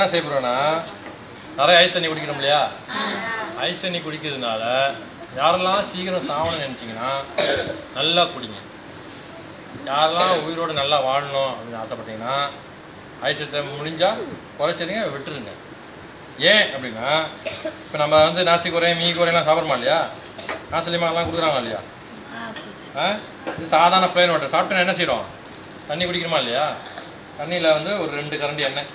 என்ன செய்ய போறோம்னா நிறைய ஐஸ் தண்ணி குடிக்கணும் இல்லையா? ஐஸ் தண்ணி குடிக்கிறதுனால யாரெல்லாம் சீக்கிரம் சாவணும்னு நினச்சிங்கன்னா நல்லா குடிங்க. யாரெல்லாம் உயிரோடு நல்லா வாழணும் அப்படின்னு ஆசைப்பட்டீங்கன்னா ஐஸத்தை முடிஞ்சால் குறைச்சிடுங்க, விட்டுருங்க. ஏன் அப்படின்னா இப்போ நம்ம வந்து நாச்சி குறையும் மீ குறையெல்லாம் சாப்பிட்றோமா இல்லையா? நாசிலிமாலாம் கொடுக்குறாங்க இல்லையா? இது சாதாரண பிளைன் வாட்டர் சாப்பிட்டா என்ன செய்யறோம்? தண்ணி குடிக்கணுமா இல்லையா? தண்ணியில் வந்து ஒரு 2 கரண்டி எண்ணெய்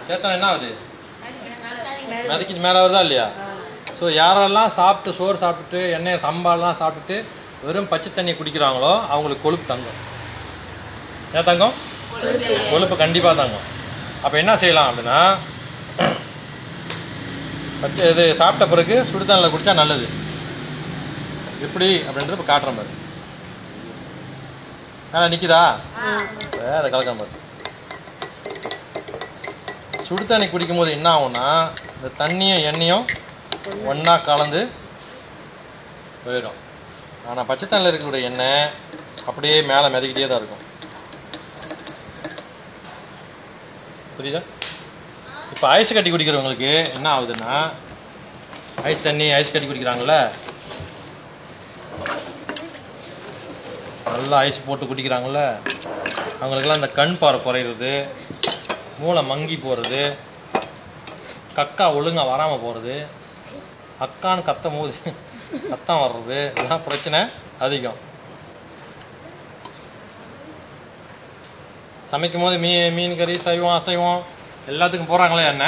சேர்த்தா என்ன ஆகுது? மதிக்கிட்டு மேலே வருதா இல்லையா? ஸோ யாரெல்லாம் சாப்பிட்டு சோறு சாப்பிட்டுட்டு எண்ணெயை சம்பாலாம் சாப்பிட்டுட்டு வெறும் பச்சை தண்ணி குடிக்கிறாங்களோ அவங்களுக்கு கொழுப்பு தங்கும். ஏன் தங்கம்? கொழுப்பு கண்டிப்பாக தங்கும். அப்போ என்ன செய்யலாம் அப்படின்னா பச்சை இது சாப்பிட்ட பிறகு சுடுதண்ணில் குடித்தா நல்லது. எப்படி அப்படின்றது இப்போ காட்டுறேன் பாரு. நிற்கிதா? அதை கலக்கிற பாரு. சுடு தண்ணி குடிக்கும் போது என்ன ஆகும்னா இந்த தண்ணியும் எண்ணெயும் ஒன்றா கலந்து போயிடும். ஆனால் பச்சை தண்ணியில் இருக்கக்கூடிய எண்ணெய் அப்படியே மேலே மிதக்கிட்டே தான் இருக்கும். புரியுதா? இப்போ ஐஸ் கட்டி குடிக்கிறவங்களுக்கு என்ன ஆகுதுன்னா ஐஸ் தண்ணி ஐஸ் கட்டி குடிக்கிறாங்கல்ல, நல்லா ஐஸ் போட்டு குடிக்கிறாங்கல்ல, அவங்களுக்கெல்லாம் இந்த கண் பார்வை குறையிறது, மூளை மங்கி போகிறது, கக்கா ஒழுங்காக வராமல் போகிறது, அக்கான்னு கத்தும் போது சத்தம் வர்றது, இதெல்லாம் பிரச்சனை அதிகம். சமைக்கும் போது மீன் கறி சைவம் அசைவம் எல்லாத்துக்கும் போகிறாங்களே என்ன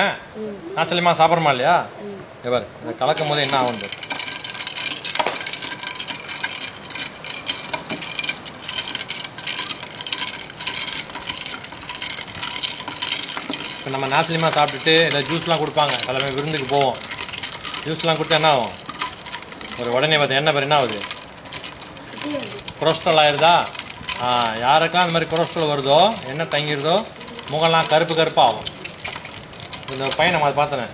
நாசலியமாக சாப்பிட்றோமா இல்லையா? இவர் இதை கலக்கும் போது என்ன ஆகுது? இப்போ நம்ம நாசிலியமாக சாப்பிட்டுட்டு இல்லை ஜூஸ்லாம் கொடுப்பாங்க, எல்லாமே விருந்துக்கு போவோம். ஜூஸ்லாம் கொடுத்தா என்ன ஆகும்? ஒரு உடனே பார்த்து என்ன பேர் என்ன ஆகுது? கொலஸ்ட்ரால் ஆயிடுதா? யாருக்கெல்லாம் அந்த மாதிரி கொலஸ்ட்ரால் வருதோ என்ன தங்கிடுதோ முகம்லாம் கருப்பு கருப்பாக ஆகும். இந்த பையன் நம்ம அதை பார்த்தனே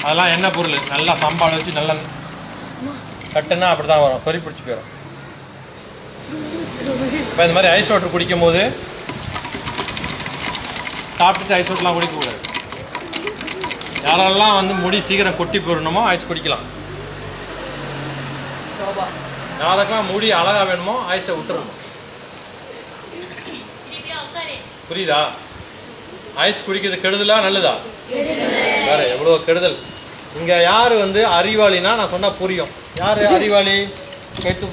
அதெல்லாம் என்ன பொருள் நல்லா சம்பாடு வச்சு நல்லா கட்டுன்னா அப்படி தான் வரும், சொறி பிடிச்சி போயிடும். இப்போ இந்த மாதிரி ஐஸ் வாட்டர் குடிக்கும் போது சாப்பிட்டுட்டு ஐஸ் வாட்டர்லாம் குடிக்கக்கூடாது. யாரெல்லாம் வந்து முடி சீக்கிரம் கொட்டி போடணுமோ ஐஸ் குடிக்கலாம். யாருக்கெல்லாம் முடி அழகாக வேணுமோ ஐஸை விட்டுறணும். புரியுதா? ஐஸ் குடிக்கிறது கெடுதலா நல்லதா? வேற எவ்வளோ கெடுதல். இங்கே யார் வந்து அறிவாளினா நான் சொன்னால் புரியும். யார் அறிவாளி? கைத்து